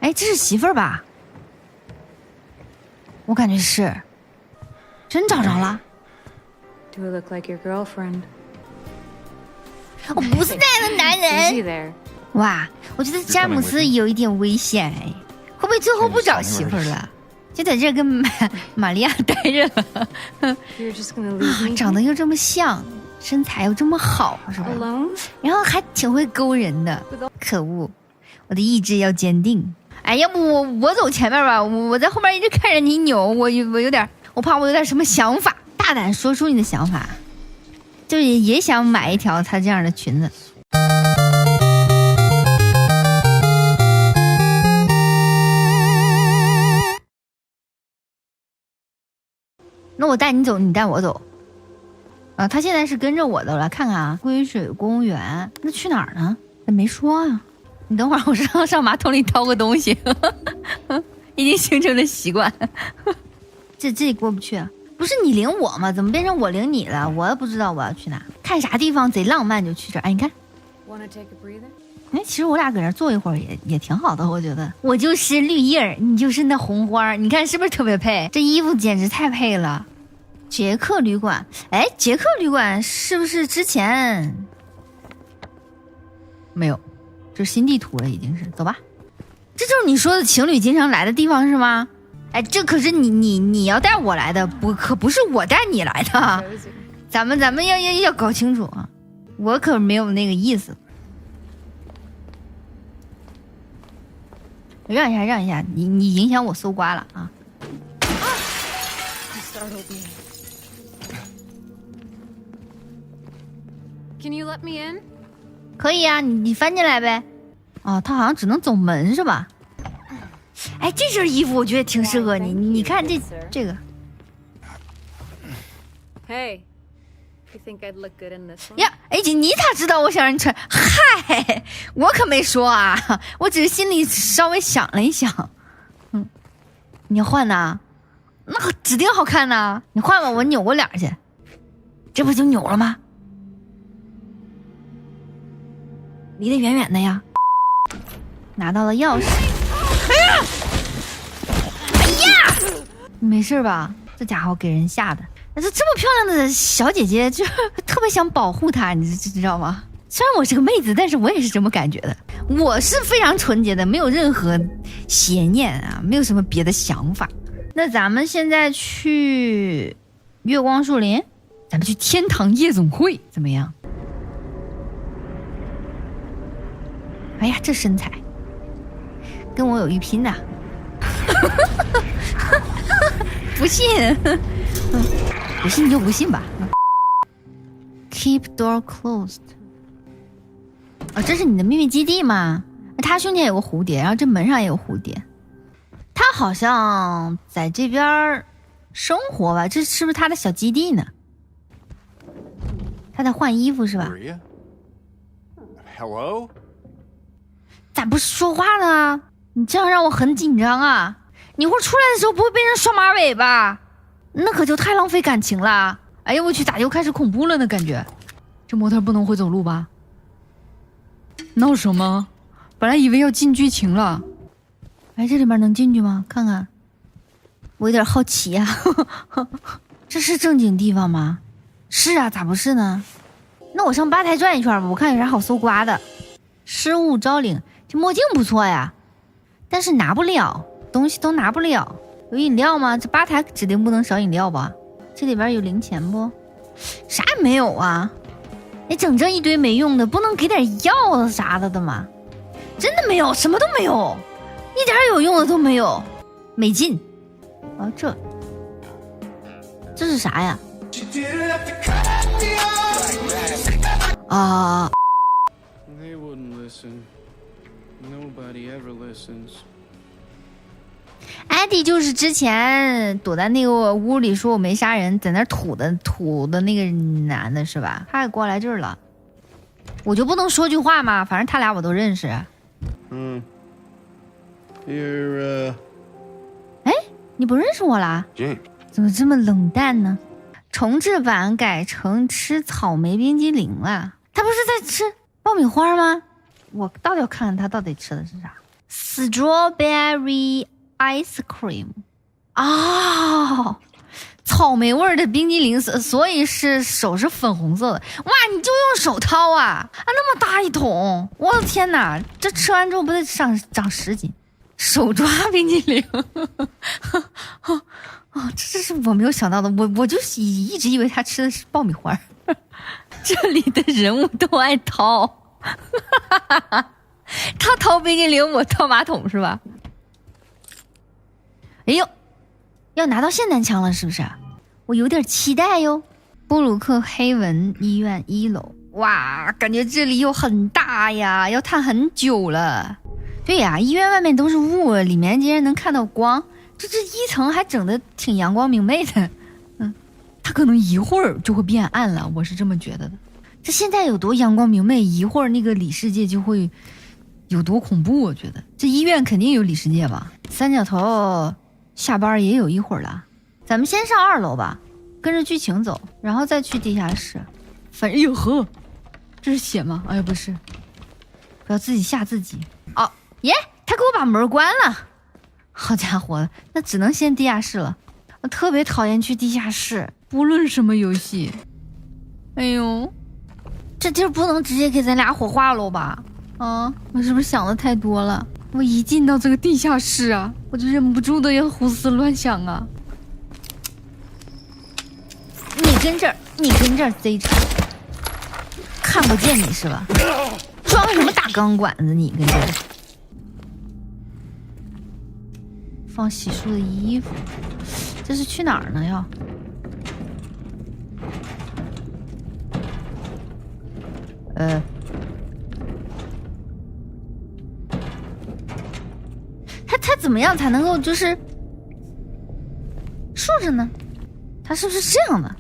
哎，这是媳妇儿吧？我感觉是，真找着了。Do I look like your girlfriend? 我不是那样的男人。哇，我觉得詹姆斯有一点危险哎，会不会最后不找媳妇儿了，就在这跟玛利亚待着了？长得又这么像，身材又这么好，是吧？然后还挺会勾人的，可恶！我的意志要坚定。哎，要不我走前面吧，我在后面一直看着你扭，我有点，我怕我有点什么想法，大胆说出你的想法，就也想买一条她这样的裙子。那我带你走，你带我走。啊，他现在是跟着我的，我来看看啊。归水公园，那去哪儿呢？没说啊。你等会儿，我上马桶里掏个东西，已经形成了习惯。这里过不去，不是你领我吗？怎么变成我领你了？我也不知道我要去哪，看啥地方贼浪漫就去这儿。哎，你看，哎，其实我俩搁这坐一会儿也挺好的，我觉得。我就是绿叶，你就是那红花，你看是不是特别配？这衣服简直太配了。捷克旅馆，哎，捷克旅馆是不是之前没有？这是新地图了，已经是。走吧，这就是你说的情侣经常来的地方是吗？哎，这可是你要带我来的，可不是我带你来的，咱们要搞清楚啊！我可没有那个意思。让一下，你影响我搜刮了啊！Can you let me in? 可以啊，你翻进来呗。哦，他好像只能走门是吧？哎，这身衣服我觉得挺适合你，你看这个。Hey, you think I'd look good in this one? 呀，哎，你咋知道我想让你穿？嗨，我可没说啊，我只是心里稍微想了一想。你要换呐？那指定好看呐！你换吧，我扭过脸去，这不就扭了吗？离得远远的呀。拿到了钥匙。哎呀，你没事吧？这家伙给人吓的。这么漂亮的小姐姐，就特别想保护她，你知道吗？虽然我是个妹子，但是我也是这么感觉的。我是非常纯洁的，没有任何邪念啊，没有什么别的想法。那咱们现在去月光树林，咱们去天堂夜总会怎么样？哎呀，这身材跟我有一拼呐！不信，不信就不信吧。Keep door closed。哦，这是你的秘密基地吗？他胸前有个蝴蝶，然后这门上也有蝴蝶。他好像在这边生活吧？这是不是他的小基地呢？他在换衣服是吧 ？Hello？ 咋不说话呢？你这样让我很紧张啊！你会出来的时候不会被人刷马尾吧？那可就太浪费感情了。哎呦我去，咋又开始恐怖了呢？感觉这模特不能会走路吧？闹什么？本来以为要进剧情了。哎，这里面能进去吗？看看，我有点好奇啊。这是正经地方吗？是啊，咋不是呢？那我上吧台转一圈吧，我看有啥好搜刮的。失物招领，这墨镜不错呀，但是拿不了东西，都拿不了。有饮料吗？这吧台指定不能少饮料吧？这里边有零钱不？啥也没有啊！你整这一堆没用的，不能给点药啥的吗？真的没有，什么都没有，一点有用的都没有，没劲。啊，这是啥呀？啊！艾迪就是之前躲在那个屋里说我没杀人，在那吐的那个男的是吧？他也过来这儿了，我就不能说句话吗？反正他俩我都认识。哎，你不认识我啦？怎么这么冷淡呢？重置版改成吃草莓冰激凌了。他不是在吃爆米花吗？我到底要看看他到底吃的是啥。strawberry ice cream 啊，草莓味的冰激凌，所以手是粉红色的。哇，你就用手掏啊？那么大一桶，我的天哪！这吃完之后不得长10斤？手抓冰激凌，这是我没有想到的。我就一直以为他吃的是爆米花。这里的人物都爱掏，他掏冰激凌，我掏马桶是吧？哎呦，要拿到霰弹枪了是不是？我有点期待哟。布鲁克黑文医院1楼，哇，感觉这里又很大呀，要探很久了。对呀，医院外面都是雾，里面竟然能看到光，这1层还整得挺阳光明媚的。它可能一会儿就会变暗了，我是这么觉得的。这现在有多阳光明媚，一会儿那个里世界就会有多恐怖。我觉得这医院肯定有里世界吧。三角头下班也有一会儿了，咱们先上2楼吧，跟着剧情走，然后再去地下室。哎呦呵，这是血吗？哎呀，不是，不要自己吓自己。哦耶，他给我把门关了，好家伙，那只能先地下室了。我特别讨厌去地下室，不论什么游戏。哎呦，这地儿不能直接给咱俩火化了吧？我是不是想的太多了？我一进到这个地下室啊，我就忍不住的要胡思乱想啊。你跟这儿贼着，看不见你是吧？装什么大钢管子？你跟这儿放洗漱的衣服，这是去哪儿呢？要他怎么样才能够就是竖着呢？他是不是这样的？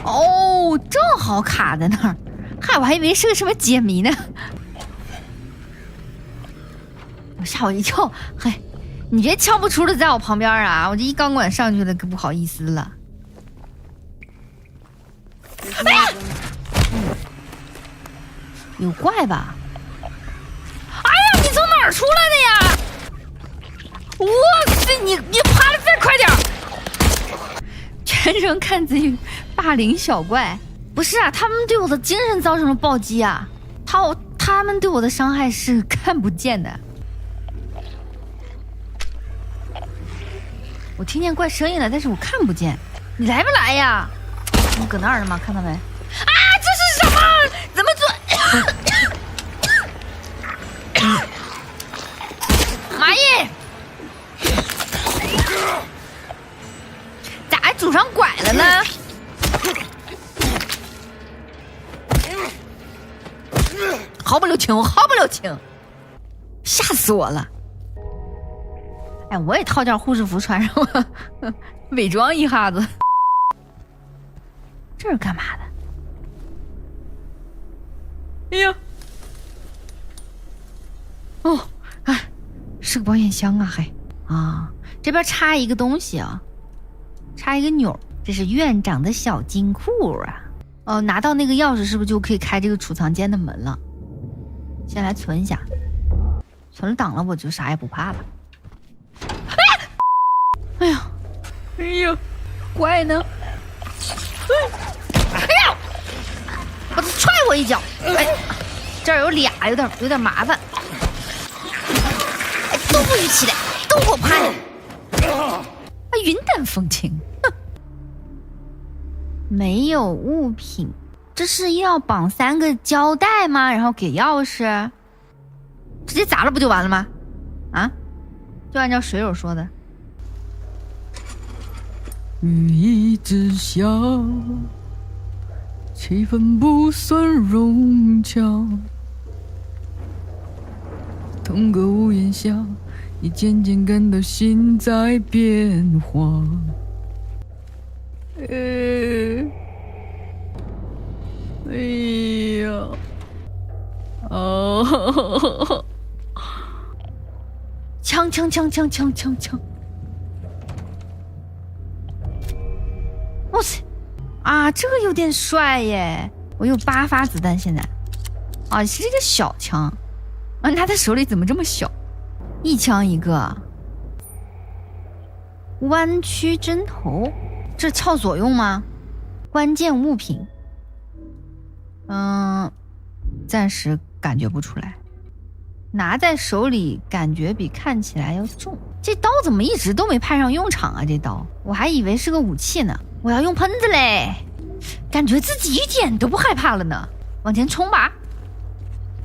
哦，正好卡在那儿，嗨，我还以为是个什么解谜呢，我吓我一跳。嗨，你别敲不出的在我旁边啊！我这一钢管上去了，可不好意思了。哎呀，有怪吧？哎呀，你从哪儿出来的呀？哇塞，你爬得再快点！全程看自己霸凌小怪，不是啊，他们对我的精神造成了暴击啊！他们对我的伤害是看不见的。我听见怪声音了，但是我看不见。你来不来呀？你搁那儿呢吗？看到没？啊，这是什么？怎么做？妈耶！咋还拄上拐了呢？毫不留情，毫不留情，吓死我了！哎，我也套件护士服穿上了，伪装一下子。这是干嘛的？哎呀，哦，哎，是个保险箱啊，还啊，这边插一个东西啊，插一个钮，这是院长的小金库啊。哦，拿到那个钥匙是不是就可以开这个储藏间的门了？先来存一下，存了档了我就啥也不怕了。哎呀，哎呀，怪呢？哎呀，我踹我一脚！哎，这儿有俩，有点麻烦。哎，都不许起来，都给我趴下！云淡风轻。没有物品，这是要绑3个胶带吗？然后给钥匙，直接砸了不就完了吗？啊，就按照水友说的。雨一直下，气氛不算融洽，同个屋檐下，你渐渐感到心在变化。哎呀，哦，枪！哇塞，啊，这个有点帅耶！我有8发子弹，现在啊，是这个小枪啊，拿在手里怎么这么小？一枪一个，弯曲针头，这撬锁用吗？关键物品，暂时感觉不出来。拿在手里感觉比看起来要重。这刀怎么一直都没派上用场啊？这刀我还以为是个武器呢。我要用喷子嘞，感觉自己一点都不害怕了呢。往前冲吧，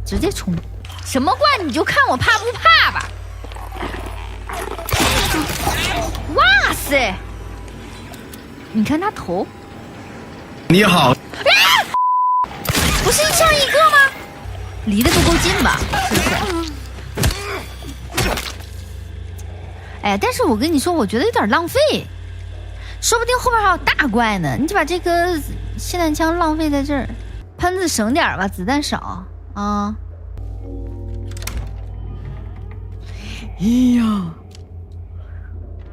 直接冲！什么怪你就看我怕不怕吧。哇塞，你看他头。你好。不是一枪一个吗？离得不够近吧？是不是？哎，但是我跟你说，我觉得有点浪费，说不定后边还有大怪呢。你就把这个霰弹枪浪费在这儿，喷子省点吧，子弹少啊。哎呀，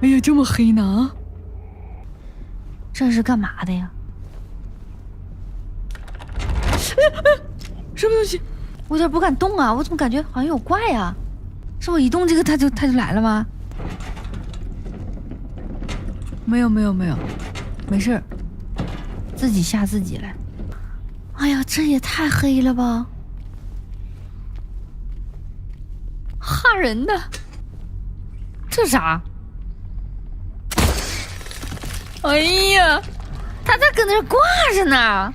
哎呀，这么黑呢？这是干嘛的呀？什么东西？我有点不敢动啊！我怎么感觉好像有怪啊？是我一动这个它就来了吗？没有，没事，自己吓自己来。哎呀，这也太黑了吧！吓人的，这啥？哎呀，他咋搁那挂着呢？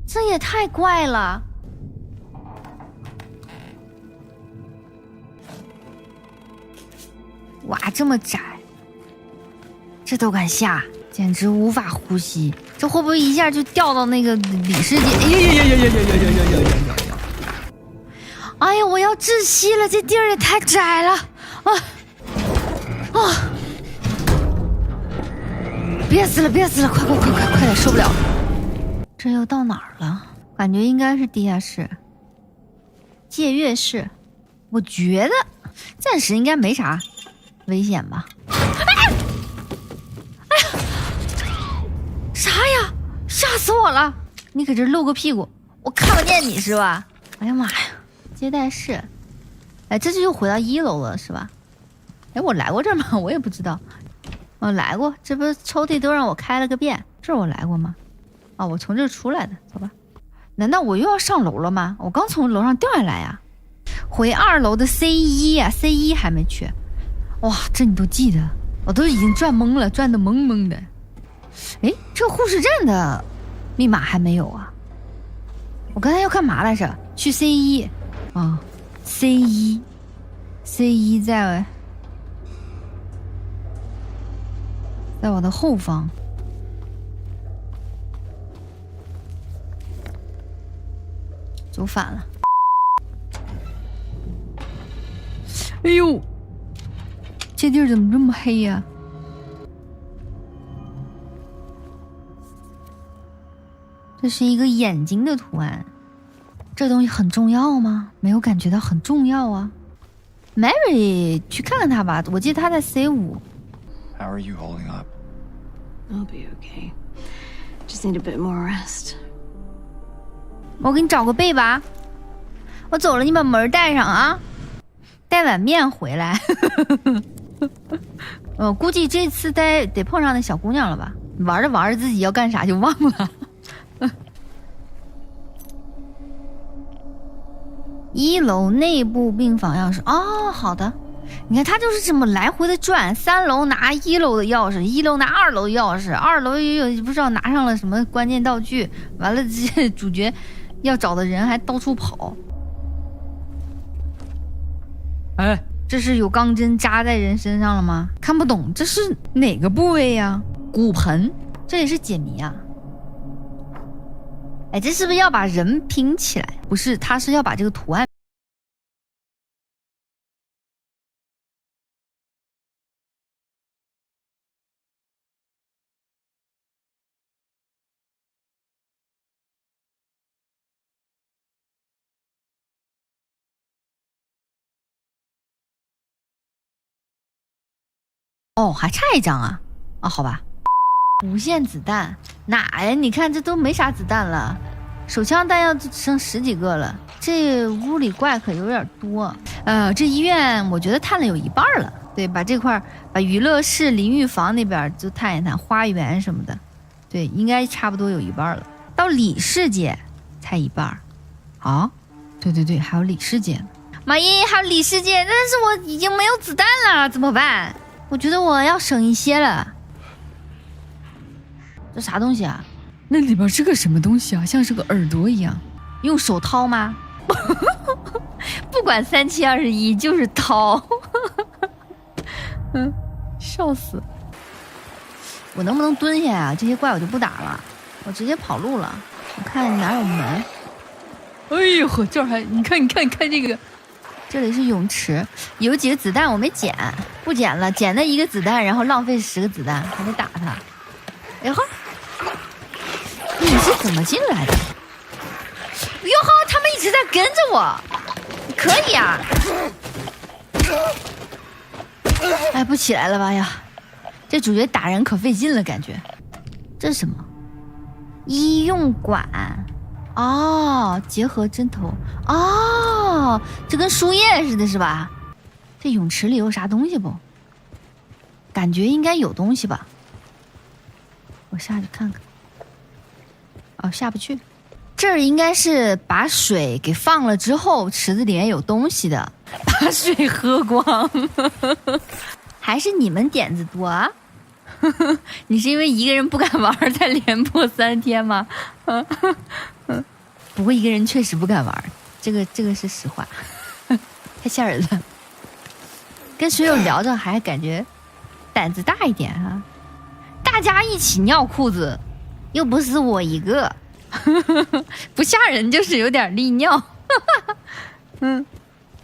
这也太怪了。哇，这么窄，这都敢下，简直无法呼吸。这会不会一下就掉到那个里世界？哎呀，我要窒息了！这地儿也太窄了啊！憋死了，快点，受不了！这又到哪儿了？感觉应该是地下室、借阅室。我觉得暂时应该没啥危险吧？哎呀，啥呀？吓死我了！你搁这露个屁股，我看不见你是吧？哎呀妈呀！接待室，哎，这就又回到1楼了是吧？哎，我来过这儿吗？我也不知道。我来过，这不抽屉都让我开了个遍。这儿我来过吗？啊，我从这儿出来的，走吧。难道我又要上楼了吗？我刚从楼上掉下来呀。回2楼的 C1 呀，C1还没去。哇，这你都记得？我都已经转懵了，转得懵懵的。哎，这个护士站的密码还没有啊？我刚才要干嘛来着？去 C1 啊，C1 在我的后方。走反了。哎呦，这地儿怎么这么黑呀？这是一个眼睛的图案，这东西很重要吗？没有感觉到很重要啊。Mary 去看看他吧，我记得他在 C5。 How are you holding up? I'll be okay. Just need a bit more rest. 我给你找个被吧。我走了，你把门带上啊，带碗面回来。我估计这次得碰上那小姑娘了吧？玩着玩着自己要干啥就忘了。1楼内部病房钥匙哦，好的。你看他就是这么来回的转，3楼拿1楼的钥匙，1楼拿2楼的钥匙，2楼又不知道拿上了什么关键道具，完了这主角要找的人还到处跑。哎，这是有钢针扎在人身上了吗？看不懂，这是哪个部位呀？骨盆，这也是解谜啊。哎，这是不是要把人拼起来？不是，他是要把这个图案。哦，还差一张啊！啊，好吧。无限子弹哪呀？你看这都没啥子弹了。手枪弹药就剩10几个了，这屋里怪可有点多。这医院我觉得探了有一半了。对，把这块把娱乐室、淋浴房那边就探一探，花园什么的，对，应该差不多有一半了。到里世界才一半。啊，对，还有里世界呢。妈耶，还有里世界，但是我已经没有子弹了，怎么办？我觉得我要省一些了。这啥东西啊？那里边是个什么东西啊？像是个耳朵一样。用手掏吗？不管3721就是掏。笑死！我能不能蹲下啊？这些怪我就不打了，我直接跑路了。我看哪有门。哎呦呵，这儿还你看这个，这里是泳池，有几个子弹我没捡，不捡了，捡了1个子弹，然后浪费10个子弹，还得打他。哎呵，你是怎么进来的？哟呵，他们一直在跟着我，可以啊。哎，不起来了吧呀？这主角打人可费劲了，感觉。这是什么？医用管。哦，结合针头。哦，这跟输液似的，是吧？这泳池里有啥东西不？感觉应该有东西吧。我下去看看。哦，下不去。这儿应该是把水给放了之后，池子里面有东西的，把水喝光。还是你们点子多啊？你是因为一个人不敢玩才连播3天吗？不过一个人确实不敢玩，这个是实话，太吓人了。跟水友聊着还感觉胆子大一点啊，大家一起尿裤子，又不是我一个。不吓人就是有点利尿。